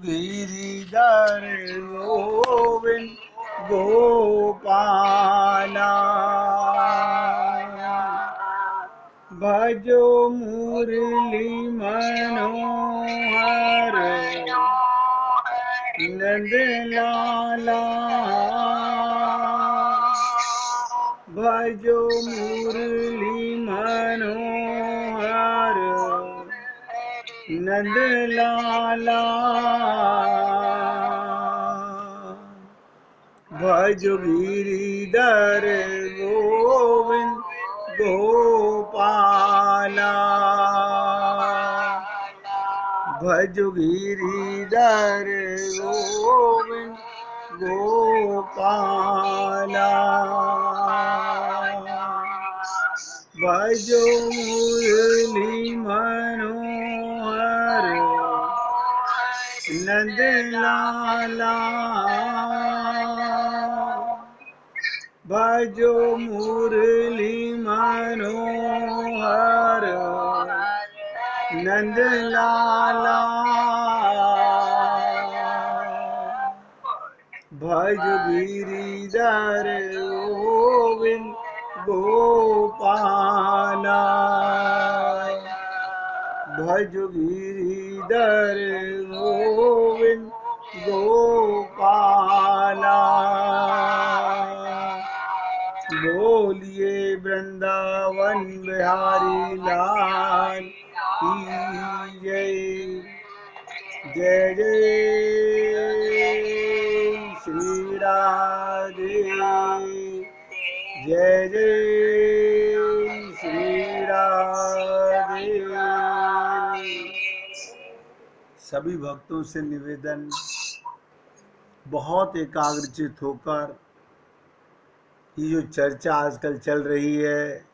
गिरिधर गोविंद गोपाला भजो मुरली मनोहर नंद लाला भजो मुरली मनोहर नंद लाला भजो गिरिधर गोविंद गोपाला भजो गिरिधर गोविंद गोपाला भजो मुरली मनोहर नंद लाला भजो मुरली मनोहर नंद लाला भजो गिरिधर गोविंद गोपाला भजो गिरिधर गोविंद गोपाला बोलिए वृंदावन बिहारी लाल की जय जय जय श्री राधे जय जय श्री राधे। सभी भक्तों से निवेदन, बहुत एकाग्रचित होकर ये जो चर्चा आजकल चल रही है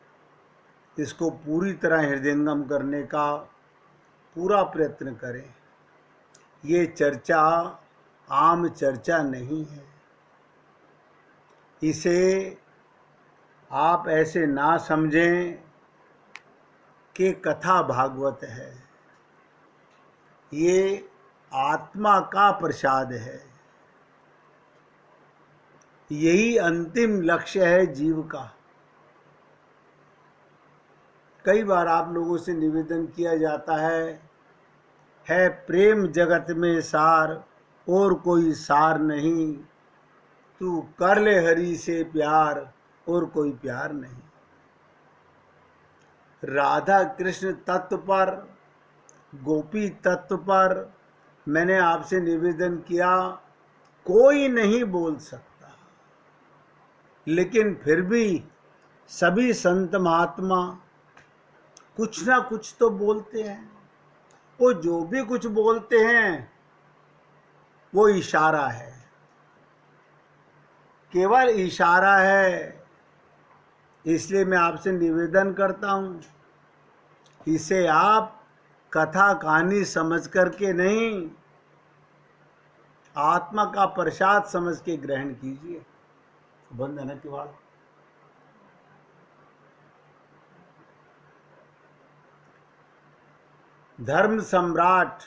इसको पूरी तरह हृदयंगम करने का पूरा प्रयत्न करें। ये चर्चा आम चर्चा नहीं है, इसे आप ऐसे ना समझें कि कथा भागवत है। ये आत्मा का प्रसाद है, यही अंतिम लक्ष्य है जीव का। कई बार आप लोगों से निवेदन किया जाता है प्रेम जगत में सार और कोई सार नहीं, तू कर ले हरि से प्यार और कोई प्यार नहीं। राधा कृष्ण तत्व पर, गोपी तत्व पर मैंने आपसे निवेदन किया, कोई नहीं बोल सकता, लेकिन फिर भी सभी संत महात्मा कुछ ना कुछ तो बोलते हैं। वो जो भी कुछ बोलते हैं वो इशारा है, केवल इशारा है। इसलिए मैं आपसे निवेदन करता हूँ, इसे आप कथा कहानी समझ करके नहीं, आत्मा का प्रसाद समझ के ग्रहण कीजिए। बंद है ना किवाड़। धर्म सम्राट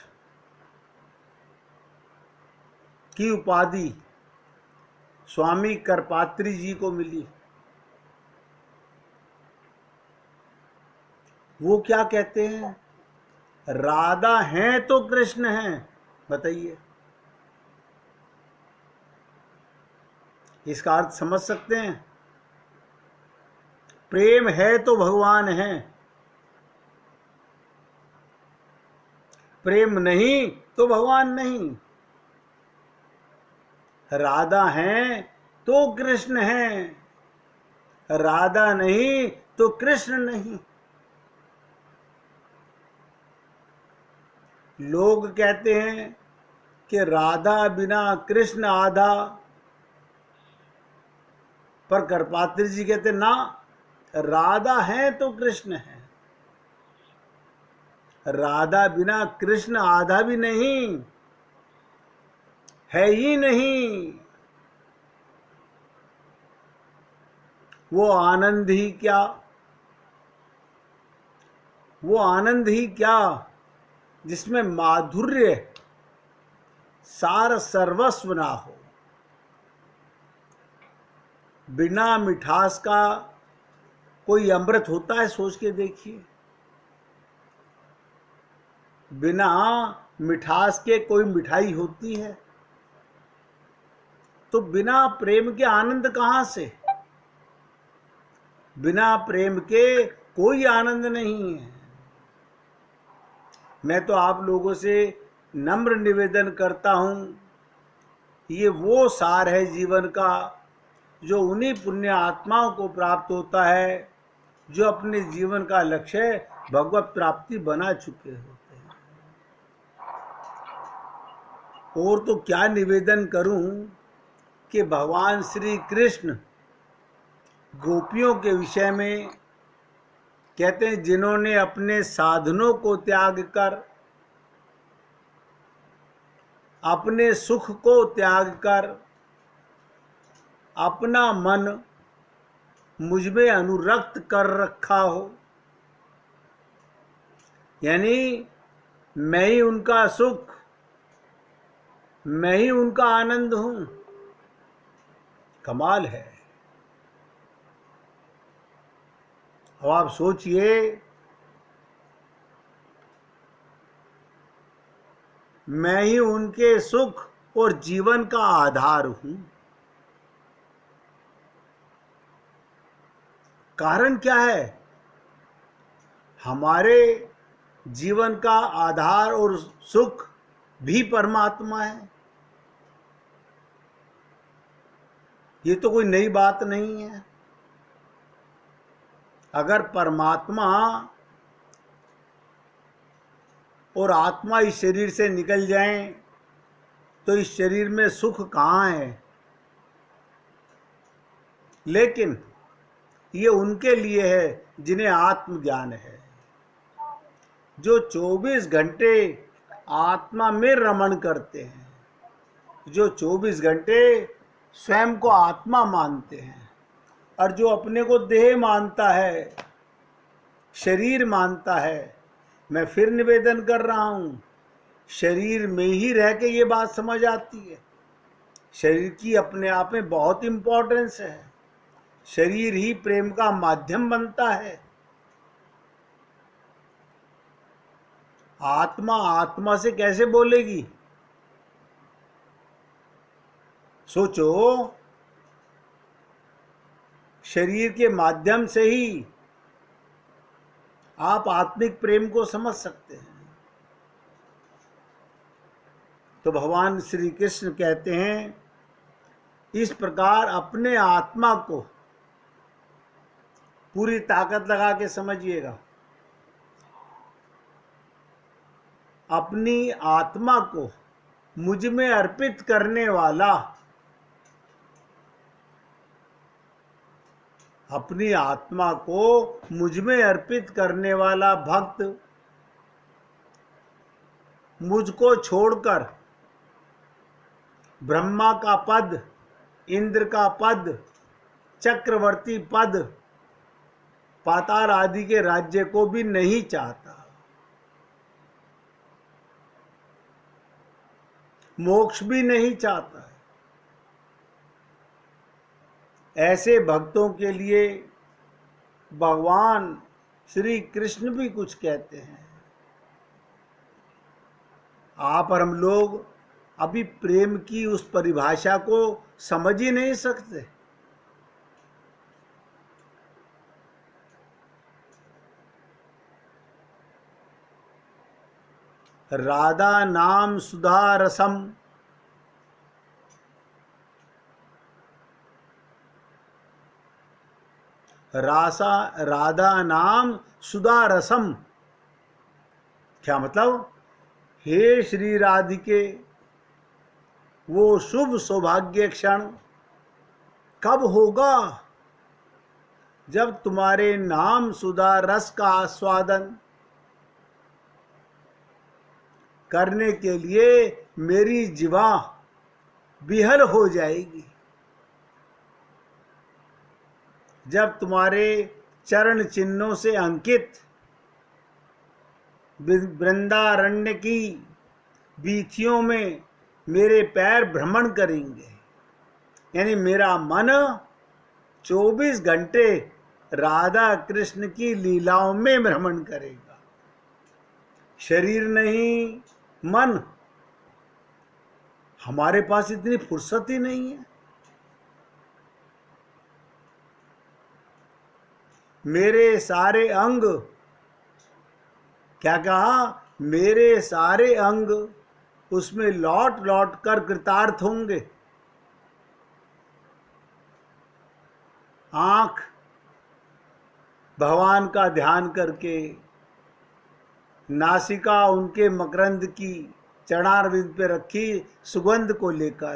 की उपाधि स्वामी करपात्री जी को मिली। वो क्या कहते हैं, राधा हैं तो कृष्ण हैं। बताइए, इसका अर्थ समझ सकते हैं? प्रेम है तो भगवान है, प्रेम नहीं तो भगवान नहीं। राधा हैं तो कृष्ण हैं, राधा नहीं तो कृष्ण नहीं। लोग कहते हैं कि राधा बिना कृष्ण आधा, पर करपात्री जी कहते ना, राधा है तो कृष्ण है, राधा बिना कृष्ण आधा भी नहीं, है ही नहीं। वो आनंद ही क्या, वो आनंद ही क्या जिसमें माधुर्य सार सर्वस्व ना हो। बिना मिठास का कोई अमृत होता है? सोच के देखिए। बिना मिठास के कोई मिठाई होती है? तो बिना प्रेम के आनंद कहां से? बिना प्रेम के कोई आनंद नहीं है। मैं तो आप लोगों से नम्र निवेदन करता हूं, ये वो सार है जीवन का जो उन्हीं पुण्य आत्माओं को प्राप्त होता है जो अपने जीवन का लक्ष्य भगवत प्राप्ति बना चुके होते हैं। और तो क्या निवेदन करूं कि भगवान श्री कृष्ण गोपियों के विषय में कहते हैं, जिन्होंने अपने साधनों को त्याग कर, अपने सुख को त्याग कर अपना मन मुझ में अनुरक्त कर रखा हो, यानी मैं ही उनका सुख, मैं ही उनका आनंद हूं। कमाल है। अब आप सोचिए, मैं ही उनके सुख और जीवन का आधार हूं। कारण क्या है? हमारे जीवन का आधार और सुख भी परमात्मा है। ये तो कोई नई बात नहीं है। अगर परमात्मा और आत्मा इस शरीर से निकल जाएं तो इस शरीर में सुख कहाँ है? लेकिन ये उनके लिए है जिन्हें आत्मज्ञान है, जो 24 घंटे आत्मा में रमण करते हैं, जो 24 घंटे स्वयं को आत्मा मानते हैं, और जो अपने को देह मानता है, शरीर मानता है। मैं फिर निवेदन कर रहा हूं, शरीर में ही रह के ये बात समझ आती है। शरीर की अपने आप में बहुत इंपॉर्टेंस है। शरीर ही प्रेम का माध्यम बनता है। आत्मा आत्मा से कैसे बोलेगी? सोचो, शरीर के माध्यम से ही आप आत्मिक प्रेम को समझ सकते हैं। तो भगवान श्री कृष्ण कहते हैं, इस प्रकार अपने आत्मा को पूरी ताकत लगा के समझिएगा। अपनी आत्मा को मुझ में अर्पित करने वाला, अपनी आत्मा को मुझ में अर्पित करने वाला भक्त मुझको छोड़कर ब्रह्मा का पद, इंद्र का पद, चक्रवर्ती पद, पाताल आदि के राज्य को भी नहीं चाहता, मोक्ष भी नहीं चाहता है। ऐसे भक्तों के लिए भगवान श्री कृष्ण भी कुछ कहते हैं। आप और हम लोग अभी प्रेम की उस परिभाषा को समझ ही नहीं सकते। राधा नाम सुधा रसम, राधा नाम सुधा रसम क्या मतलब? हे श्री राधिके, वो शुभ सौभाग्य क्षण कब होगा जब तुम्हारे नाम सुधा रस का आस्वादन करने के लिए मेरी जिह्वा विहल हो जाएगी, जब तुम्हारे चरण चिन्हों से अंकित वृंदारण्य की वीथियों में मेरे पैर भ्रमण करेंगे, यानी मेरा मन 24 घंटे राधा कृष्ण की लीलाओं में भ्रमण करेगा। शरीर नहीं, मन। हमारे पास इतनी फुर्सत ही नहीं है। मेरे सारे अंग, क्या कहा, मेरे सारे अंग उसमें लौट लौट कर कृतार्थ होंगे। आंख भगवान का ध्यान करके, नासिका उनके मकरंद की चरणारविंद पे रखी सुगंध को लेकर,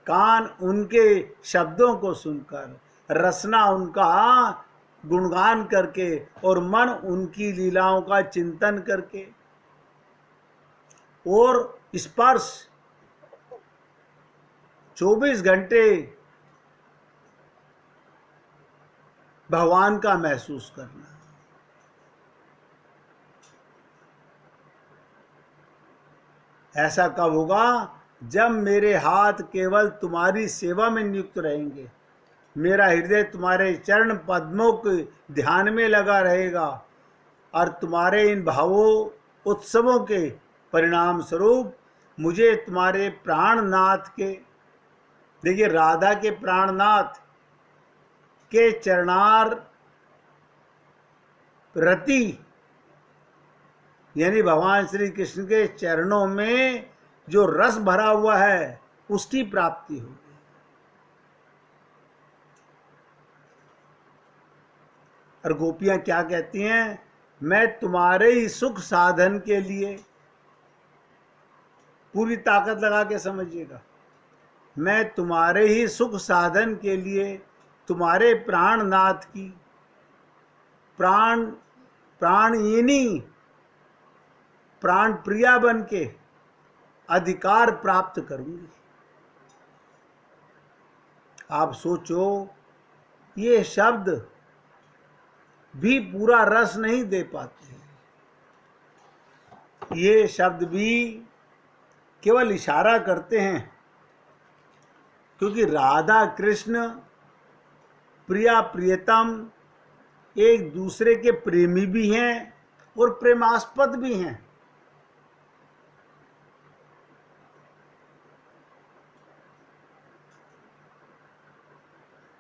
कान उनके शब्दों को सुनकर, रसना उनका गुणगान करके, और मन उनकी लीलाओं का चिंतन करके, और स्पर्श 24 घंटे भगवान का महसूस करना। ऐसा कब होगा? जब मेरे हाथ केवल तुम्हारी सेवा में नियुक्त रहेंगे, मेरा हृदय तुम्हारे चरण पद्मों के ध्यान में लगा रहेगा, और तुम्हारे इन भावों उत्सवों के परिणाम स्वरूप मुझे तुम्हारे प्राणनाथ के, देखिए राधा के प्राणनाथ के चरणार रति, यानी भगवान श्री कृष्ण के चरणों में जो रस भरा हुआ है उसकी प्राप्ति होगी। और गोपियां क्या कहती हैं? मैं तुम्हारे ही सुख साधन के लिए, पूरी ताकत लगा के समझिएगा, मैं तुम्हारे ही सुख साधन के लिए तुम्हारे प्राणनाथ की प्राणयिनी, प्राण प्रिया बन के अधिकार प्राप्त करूंगी। आप सोचो, ये शब्द भी पूरा रस नहीं दे पाते, ये शब्द भी केवल इशारा करते हैं, क्योंकि राधा कृष्ण प्रिया प्रियतम एक दूसरे के प्रेमी भी हैं और प्रेमास्पद भी हैं।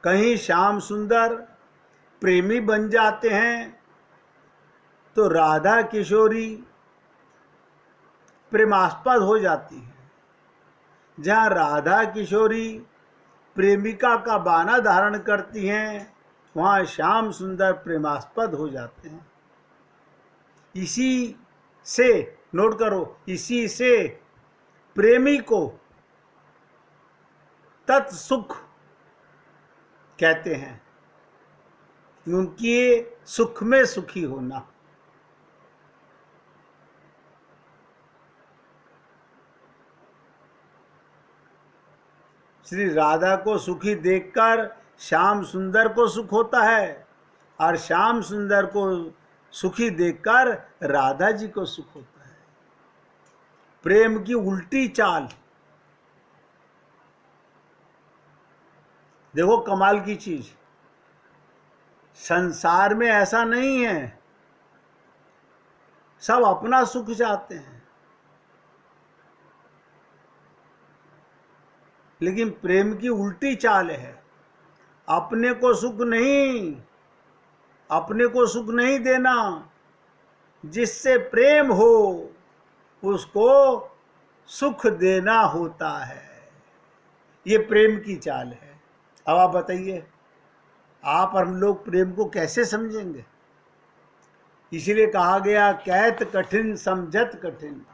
कहीं श्याम सुंदर प्रेमी बन जाते हैं तो राधा किशोरी प्रेमास्पद हो जाती है। जहाँ राधा किशोरी प्रेमिका का बाना धारण करती हैं, वहाँ श्याम सुंदर प्रेमास्पद हो जाते हैं। इसी से, नोट करो, इसी से प्रेमी को तत्सुख कहते हैं, उनके सुख में सुखी होना। श्री राधा को सुखी देखकर श्याम सुंदर को सुख होता है, और श्याम सुंदर को सुखी देखकर राधा जी को सुख होता है। प्रेम की उल्टी चाल। देखो कमाल की चीज, संसार में ऐसा नहीं है, सब अपना सुख चाहते हैं, लेकिन प्रेम की उल्टी चाल है। अपने को सुख नहीं, अपने को सुख नहीं देना, जिससे प्रेम हो उसको सुख देना होता है। ये प्रेम की चाल है। अब आप बताइए, आप और हम लोग प्रेम को कैसे समझेंगे? इसीलिए कहा गया, कहत कठिन समझत कठिन।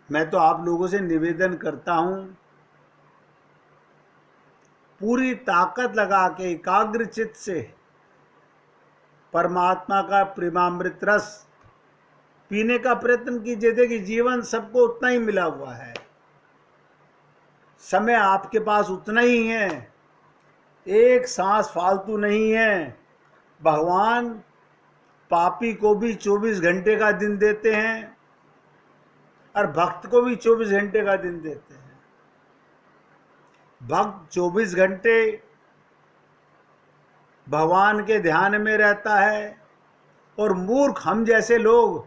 मैं तो आप लोगों से निवेदन करता हूं, पूरी ताकत लगा के एकाग्र चित्त से परमात्मा का प्रेमामृत रस पीने का प्रयत्न कीजिए। देखिए जीवन सबको उतना ही मिला हुआ है, समय आपके पास उतना ही है, एक सांस फालतू नहीं है। भगवान पापी को भी 24 घंटे का दिन देते हैं और भक्त को भी 24 घंटे का दिन देते हैं। भक्त 24 घंटे भगवान के ध्यान में रहता है और मूर्ख हम जैसे लोग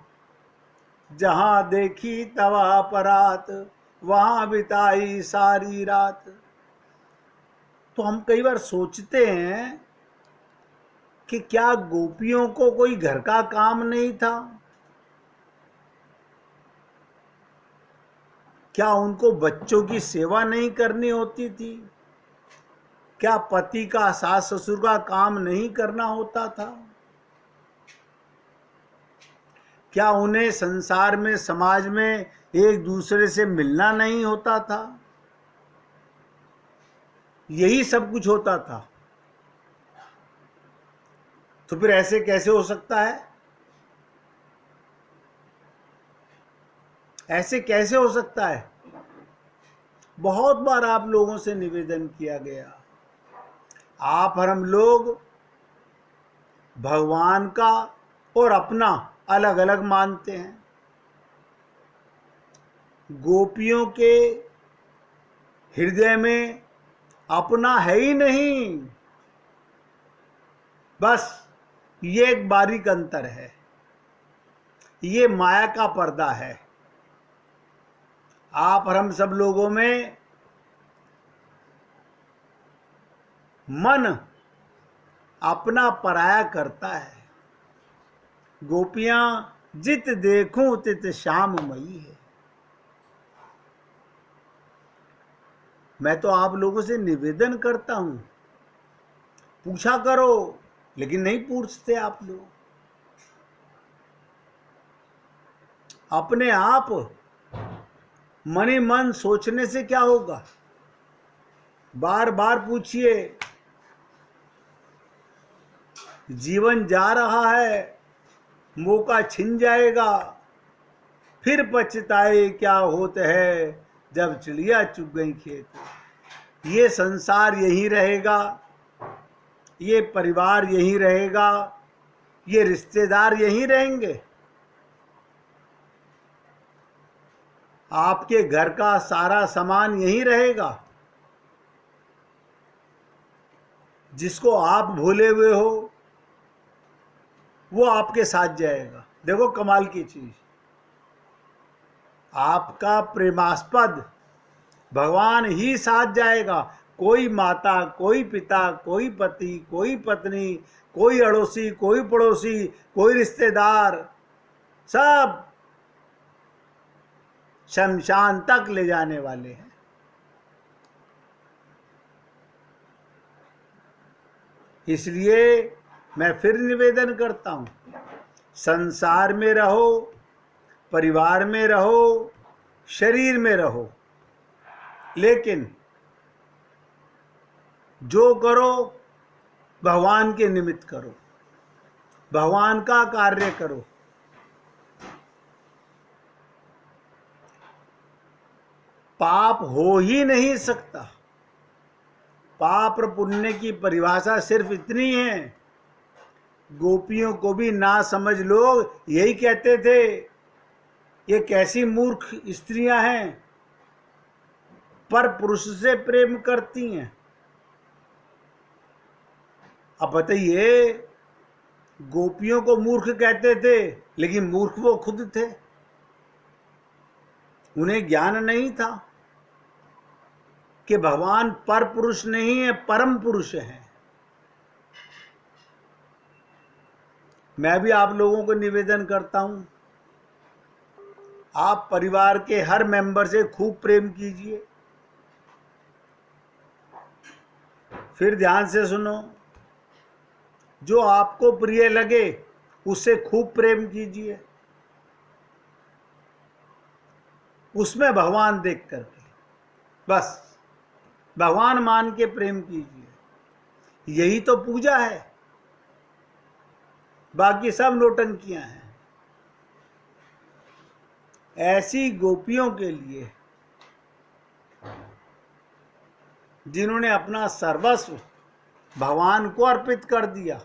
जहां देखी तवा परात वहां बिताई सारी रात। तो हम कई बार सोचते हैं कि क्या गोपियों को कोई घर का काम नहीं था? क्या उनको बच्चों की सेवा नहीं करनी होती थी? क्या पति का सास ससुर का काम नहीं करना होता था? क्या उन्हें संसार में समाज में एक दूसरे से मिलना नहीं होता था? यही सब कुछ होता था। तो फिर ऐसे कैसे हो सकता है? ऐसे कैसे हो सकता है? बहुत बार आप लोगों से निवेदन किया गया, आप और हम लोग भगवान का और अपना अलग अलग मानते हैं। गोपियों के हृदय में अपना है ही नहीं। बस ये एक बारीक अंतर है, ये माया का पर्दा है। आप और हम सब लोगों में मन अपना पराया करता है। गोपियां जित देखूं तित श्याममयी है। मैं तो आप लोगों से निवेदन करता हूं, पूछा करो, लेकिन नहीं पूछते आप लोग। अपने आप मन ही मन सोचने से क्या होगा? बार बार पूछिए। जीवन जा रहा है, मौका छिन जाएगा, फिर पछताए क्या होते है जब चिड़िया चुग गई खेत। ये संसार यही रहेगा, ये परिवार यही रहेगा, ये रिश्तेदार यही रहेंगे। आपके घर का सारा सामान यही रहेगा। जिसको आप भूले हुए हो वो आपके साथ जाएगा। देखो कमाल की चीज, आपका प्रेमास्पद भगवान ही साथ जाएगा। कोई माता, कोई पिता, कोई पति, कोई पत्नी, कोई अड़ोसी, कोई पड़ोसी, कोई रिश्तेदार, सब शमशान तक ले जाने वाले हैं। इसलिए मैं फिर निवेदन करता हूं, संसार में रहो, परिवार में रहो, शरीर में रहो, लेकिन जो करो भगवान के निमित्त करो, भगवान का कार्य करो। पाप हो ही नहीं सकता। पाप और पुण्य की परिभाषा सिर्फ इतनी है। गोपियों को भी ना समझ लोग यही कहते थे, ये कैसी मूर्ख स्त्रियां हैं, पर पुरुष से प्रेम करती हैं। अब बताइए, गोपियों को मूर्ख कहते थे, लेकिन मूर्ख वो खुद थे। उन्हें ज्ञान नहीं था कि भगवान पर पुरुष नहीं है, परम पुरुष है। मैं भी आप लोगों को निवेदन करता हूं, आप परिवार के हर मेंबर से खूब प्रेम कीजिए। फिर ध्यान से सुनो, जो आपको प्रिय लगे उससे खूब प्रेम कीजिए, उसमें भगवान देख करके, बस भगवान मान के प्रेम कीजिए। यही तो पूजा है, बाकी सब नौटंकियां हैं। ऐसी गोपियों के लिए जिन्होंने अपना सर्वस्व भगवान को अर्पित कर दिया,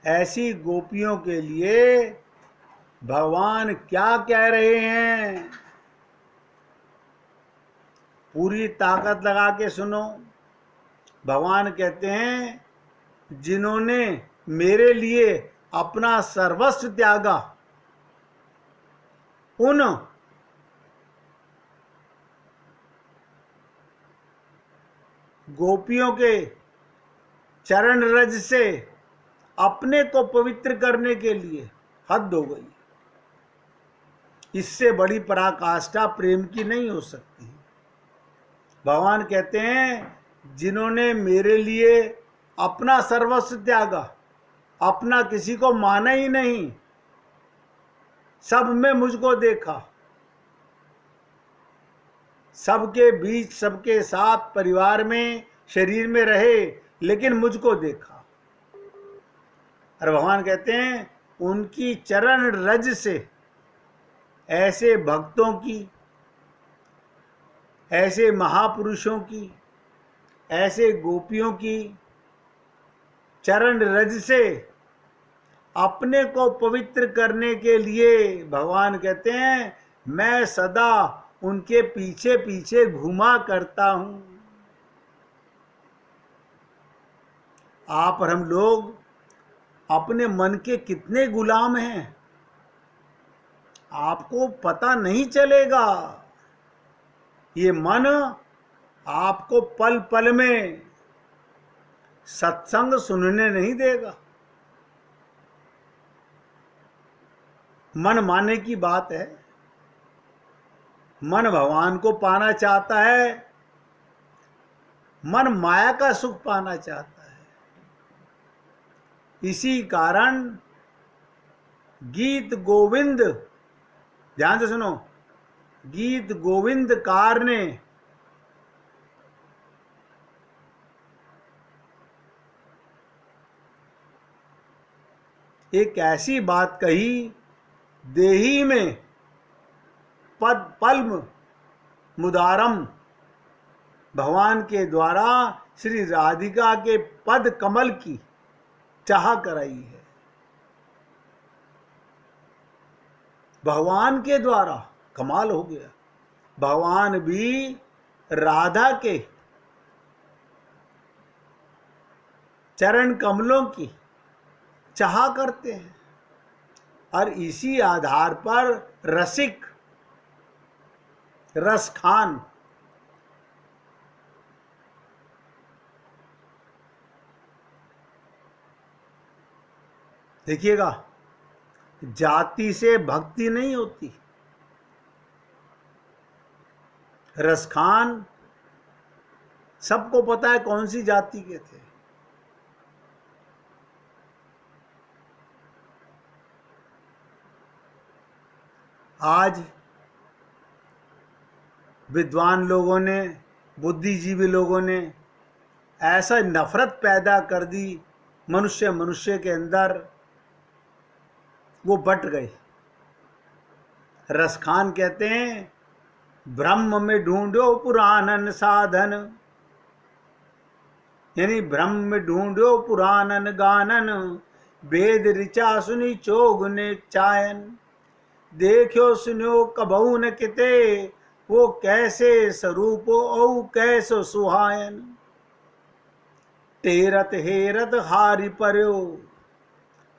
ऐसी गोपियों के लिए भगवान क्या कह रहे हैं, पूरी ताकत लगा के सुनो। भगवान कहते हैं, जिन्होंने मेरे लिए अपना सर्वस्व त्यागा, उन गोपियों के चरण रज से अपने को पवित्र करने के लिए हद हो गई। इससे बड़ी पराकाष्ठा प्रेम की नहीं हो सकती। भगवान कहते हैं, जिन्होंने मेरे लिए अपना सर्वस्व त्यागा, अपना किसी को माना ही नहीं, सब में मुझको देखा, सबके बीच, सबके साथ, परिवार में, शरीर में रहे, लेकिन मुझको देखा। और भगवान कहते हैं, उनकी चरण रज से ऐसे भक्तों की, ऐसे महापुरुषों की, ऐसे गोपियों की चरण रज से अपने को पवित्र करने के लिए भगवान कहते हैं, मैं सदा उनके पीछे पीछे घूमा करता हूं। आप और हम लोग अपने मन के कितने गुलाम हैं, आपको पता नहीं चलेगा। ये मन आपको पल पल में सत्संग सुनने नहीं देगा। मन मानने की बात है। मन भगवान को पाना चाहता है, मन माया का सुख पाना चाहता है। इसी कारण गीत गोविंद, ध्यान से सुनो, गीत गोविंदकार ने एक ऐसी बात कही, देही में पद पल्म मुदारम, भगवान के द्वारा श्री राधिका के पद कमल की चाह कराई है। भगवान के द्वारा कमाल हो गया। भगवान भी राधा के चरण कमलों की चाह करते हैं, और इसी आधार पर रसिक, रसखान देखिएगा, जाति से भक्ति नहीं होती। रसखान सबको पता है कौन सी जाति के थे। आज विद्वान लोगों ने, बुद्धिजीवी लोगों ने ऐसा नफरत पैदा कर दी मनुष्य के अंदर, वो बट गए। रसखान कहते हैं, ब्रह्म में ढूंढो पुराणन साधन, यानी ब्रह्म में ढूंढो पुराणन गानन, वेद ऋचा सुनी चोग ने चायन, देखो सुनो कबहू न किते, वो कैसे स्वरूप औ कैसो सुहायन, तेरत हेरत हारी पर्यो,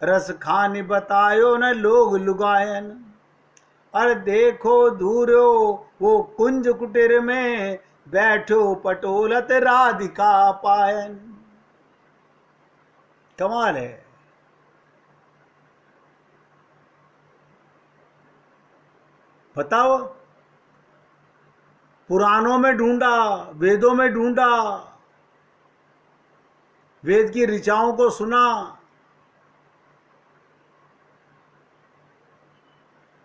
रस खानी बतायो न लोग लुगायन, और देखो दूरो वो कुंज कुटीर में, बैठो पटोलत राधिका पायन। कमाल है। बताओ, पुराणों में ढूंढा, वेदों में ढूंढा, वेद की ऋचाओं को सुना,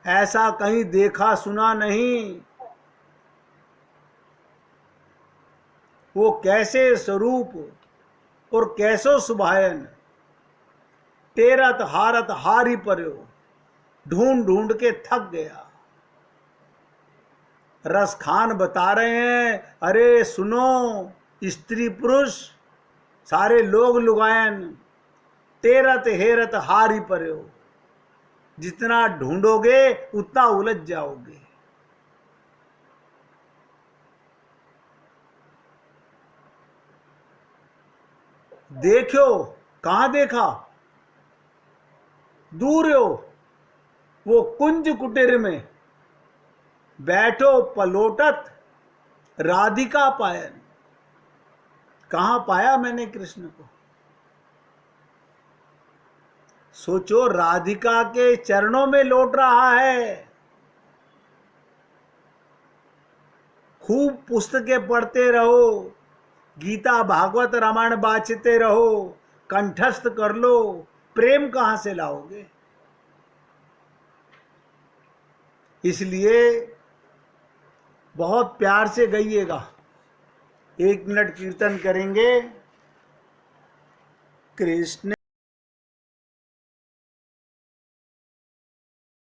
ऐसा कहीं देखा सुना नहीं। वो कैसे स्वरूप और कैसो सुभायन, तेरत हारत हारी पर्यो, ढूंढ ढूंढ के थक गया। रसखान बता रहे हैं, अरे सुनो, स्त्री पुरुष सारे लोग लुगायन, टेरत हेरत हारी परे हो। जितना ढूंढोगे उतना उलझ जाओगे। देखो, कहां देखा? दूर हो, वो कुंज कुटीर में बैठो पलोटत राधिका पायन। कहां पाया मैंने कृष्ण को? सोचो, राधिका के चरणों में लौट रहा है। खूब पुस्तकें पढ़ते रहो, गीता भागवत रामायण बाँचते रहो, कंठस्थ कर लो, प्रेम कहां से लाओगे? इसलिए बहुत प्यार से गाइएगा। 1 मिनट कीर्तन करेंगे। कृष्ण